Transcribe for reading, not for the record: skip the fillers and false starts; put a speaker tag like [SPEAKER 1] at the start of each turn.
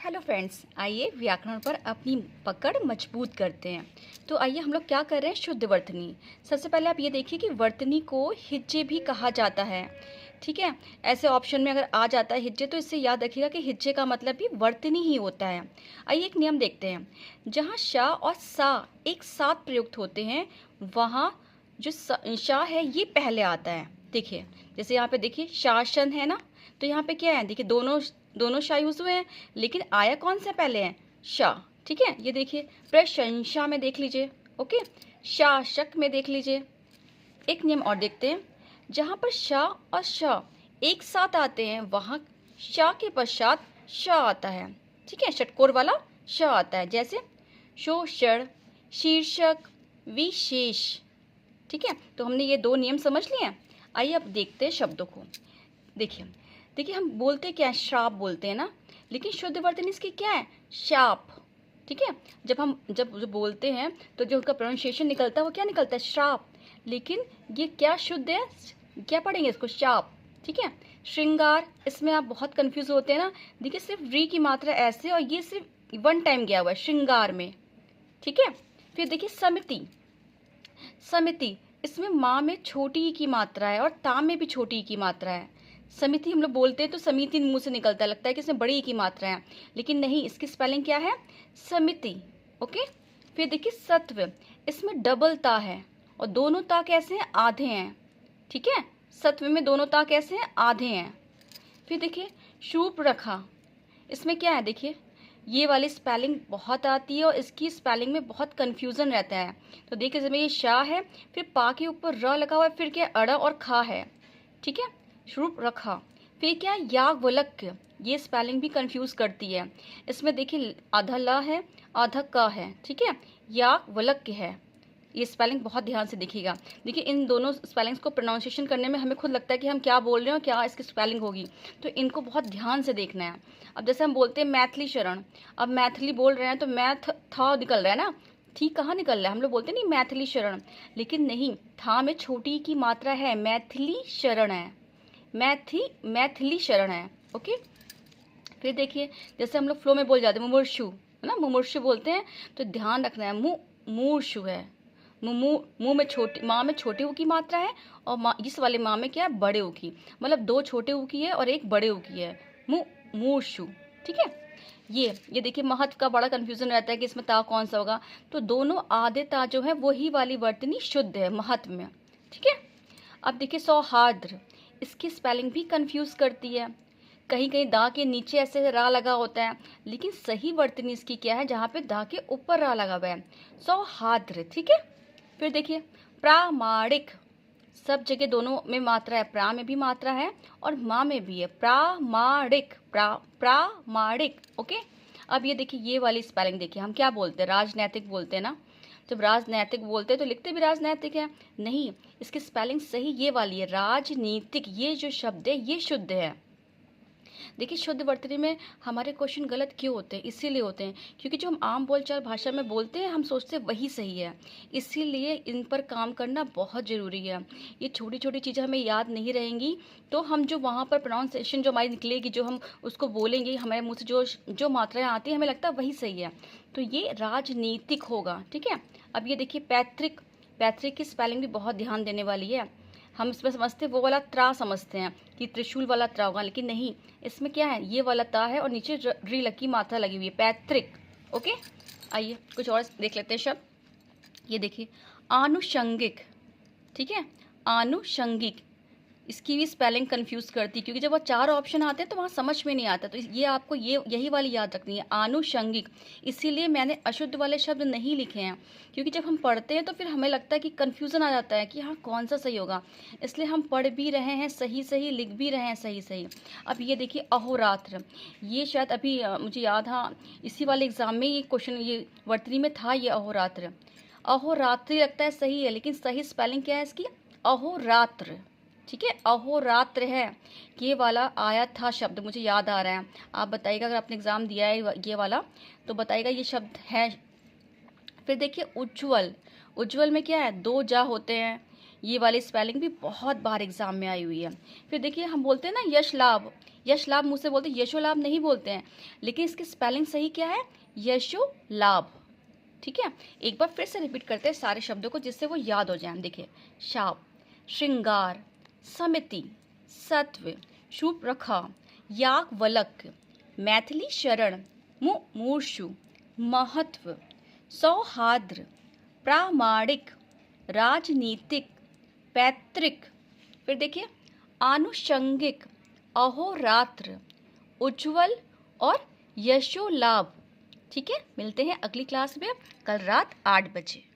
[SPEAKER 1] Hello friends, आइए व्याकरण पर अपनी पकड़ मजबूत करते हैं। तो आइए हम लोग क्या कर रहे हैं, शुद्ध वर्तनी। सबसे पहले आप ये देखिए कि वर्तनी को हिज्जे भी कहा जाता है। ठीक है, ऐसे ऑप्शन में अगर आ जाता है हिज्जे तो इससे याद रखिएगा कि हिज्जे का मतलब भी वर्तनी ही होता है। आइए एक नियम देखते हैं। जहाँ शा और सा एक साथ प्रयुक्त होते हैं वहाँ जो शा है ये पहले आता है। देखिए जैसे यहाँ पे देखिए शासन है ना, तो यहाँ पे क्या है, देखिए दोनों दोनों शाह यूज हुए हैं, लेकिन आया कौन सा पहले है, शाह। ठीक है, ये देखिए प्रशंसा में देख लीजिए, ओके, शासक में देख लीजिए। एक नियम और देखते हैं, जहां पर शाह और शाह एक साथ आते हैं वहां शाह के पश्चात शाह आता है। ठीक है, षटकोर वाला शाह आता है, जैसे शोषण, शीर्षक, विशेष। ठीक है, तो हमने ये दो नियम समझ लिए हैं। आइए अब देखते हैं शब्दों को। देखिए देखिए हम बोलते क्या है, श्राप बोलते हैं ना, लेकिन शुद्ध वर्तनी इसकी क्या है, शाप। ठीक है, जब जो बोलते हैं तो जो उसका प्रोनाउंसिएशन निकलता है वो क्या निकलता है, श्राप। लेकिन ये क्या शुद्ध है, क्या पढ़ेंगे इसको, शाप। ठीक है, श्रृंगार, इसमें आप बहुत कंफ्यूज होते हैं ना। देखिए सिर्फ री की मात्रा ऐसे और ये सिर्फ वन टाइम गया हुआ है श्रृंगार में। ठीक है, फिर देखिए समिति। समिति, इसमें माँ में छोटी ई की मात्रा है और ता में भी छोटी ई की मात्रा है। समिति हम लोग बोलते हैं तो समिति मुंह से निकलता है, लगता है कि इसमें बड़ी ई की मात्रा है, लेकिन नहीं, इसकी स्पेलिंग क्या है, समिति। ओके, फिर देखिए सत्व, इसमें डबल ता है और दोनों ता कैसे हैं, आधे हैं। ठीक है, सत्व में दोनों ता कैसे हैं, आधे हैं। फिर देखिए शूप रखा, इसमें क्या है, देखिए ये वाली स्पेलिंग बहुत आती है और इसकी स्पेलिंग में बहुत कंफ्यूजन रहता है। तो देखिए इसमें ये शाह है, फिर पा के ऊपर र लगा हुआ है, फिर क्या अड़ा और खा है। ठीक है, श्रुप रखा। फिर क्या याग वलक्य, ये स्पेलिंग भी कंफ्यूज करती है। इसमें देखिए आधा ला है आधा का है। ठीक है, याग वलक्य है, ये स्पेलिंग बहुत ध्यान से देखिएगा। देखिए इन दोनों स्पेलिंग्स को प्रोनाउंसिएशन करने में हमें खुद लगता है कि हम क्या बोल रहे हैं और क्या इसकी स्पेलिंग होगी, तो इनको बहुत ध्यान से देखना है। अब जैसे हम बोलते हैं मैथिली शरण, अब मैथिली बोल रहे हैं तो मैथ था निकल रहा है ना, ठीक कहाँ निकल रहा है, हम लोग बोलते नहीं मैथिली शरण, लेकिन नहीं, था में छोटी की मात्रा है, मैथिली शरण है, मैथिली शरण है। ओके, फिर देखिए जैसे हम लोग फ्लो में बोल जाते हैं मुमूर्षु, है ना, मुमूर्षु बोलते हैं, तो ध्यान रखना है मूर्षु है। मुंह में छोटी, माँ में छोटे ऊ की मात्रा है और माँ इस वाले माँ में क्या है, बड़े ऊ की, मतलब दो छोटे ऊ की है और एक बड़े ऊ की है, मूर्षु। ठीक है, ये देखिए महत्व का बड़ा कंफ्यूजन रहता है कि इसमें ता कौन सा होगा, तो दोनों आधे ता जो है वही वाली वर्तनी शुद्ध है महत्व में। ठीक है, अब देखिए सौहार्द्र, इसकी स्पेलिंग भी कंफ्यूज करती है, कहीं कहीं दा के नीचे ऐसे रा लगा होता है, लेकिन सही वर्तनी इसकी क्या है, जहाँ पे दा के ऊपर रा लगा हुआ है, सौहार्द्र। ठीक है, फिर देखिए प्रामाणिक, सब जगह दोनों में मात्रा है, प्रा में भी मात्रा है और माँ में भी है, प्रामाणिक, प्रामाणिक। ओके, अब ये देखिए ये वाली स्पेलिंग देखिए, हम क्या बोलते हैं, राजनैतिक बोलते हैं ना, जब राजनैतिक बोलते हैं तो लिखते भी राजनैतिक है, नहीं, इसकी स्पेलिंग सही ये वाली है, राजनीतिक। ये जो शब्द है ये शुद्ध है। देखिए शुद्ध वर्तनी में हमारे क्वेश्चन गलत क्यों होते हैं, इसीलिए होते हैं क्योंकि जो हम आम बोलचाल भाषा में बोलते हैं हम सोचते हैं वही सही है, इसीलिए इन पर काम करना बहुत ज़रूरी है। ये छोटी छोटी चीज़ें हमें याद नहीं रहेंगी तो हम जो वहाँ पर प्रोनाउंसिएशन जो हमारी निकलेगी, जो हम उसको बोलेंगे, हमारे मुँह से जो जो मात्राएँ आती हैं हमें लगता है वही सही है, तो ये राजनीतिक होगा। ठीक है, अब ये देखिए पैतृक, पैतृक की स्पेलिंग भी बहुत ध्यान देने वाली है। हम इसमें समझते वो वाला त्रा समझते हैं कि त्रिशूल वाला त्रा होगा, लेकिन नहीं, इसमें क्या है, ये वाला ता है और नीचे री लकी मात्रा लगी हुई है, पैतृक। ओके, आइए कुछ और देख लेते हैं शब्द। ये देखिए आनुषंगिक। ठीक है, आनुषंगिक, इसकी भी स्पेलिंग कंफ्यूज करती है क्योंकि जब वो चार ऑप्शन आते हैं तो वहाँ समझ में नहीं आता, तो ये आपको यही वाली याद रखनी है, आनुषंगिक। इसीलिए मैंने अशुद्ध वाले शब्द नहीं लिखे हैं, क्योंकि जब हम पढ़ते हैं तो फिर हमें लगता है कि कंफ्यूजन आ जाता है कि हाँ कौन सा सही होगा, इसलिए हम पढ़ भी रहे हैं सही सही, लिख भी रहे हैं सही सही। अब ये देखिए अहोरात्र, ये शायद अभी मुझे याद, हाँ इसी वाले एग्जाम में ये क्वेश्चन, ये वर्तनी में था ये अहोरात्र। अहोरात्रि लगता है सही है, लेकिन सही स्पेलिंग क्या है इसकी, अहोरात्र। ठीक है, अहोरात्र है, ये वाला आया था शब्द, मुझे याद आ रहा है। आप बताइएगा अगर आपने एग्जाम दिया है ये वाला तो बताइएगा ये शब्द है। फिर देखिए उज्ज्वल, उज्ज्वल में क्या है, दो जा होते हैं, ये वाली स्पेलिंग भी बहुत बार एग्जाम में आई हुई है। फिर देखिए हम बोलते हैं ना यश लाभ, यश लाभ मुँह से बोलते हैं, यशो लाभ नहीं बोलते हैं, लेकिन इसकी स्पेलिंग सही क्या है? यशो लाभ। ठीक है, एक बार फिर से रिपीट करते हैं सारे शब्दों को जिससे वो याद हो जाए। देखिए, शाप, श्रृंगार, समिति, सत्व, शुभ रखा, याग वलक, मैथिली शरण, मुमूर्षु, महत्व, सौहार्द्र, प्रामाणिक, राजनीतिक, पैतृक, फिर देखिए आनुषंगिक, अहोरात्र, उज्ज्वल और यशोलाभ। ठीक है, मिलते हैं अगली क्लास में कल रात 8 बजे।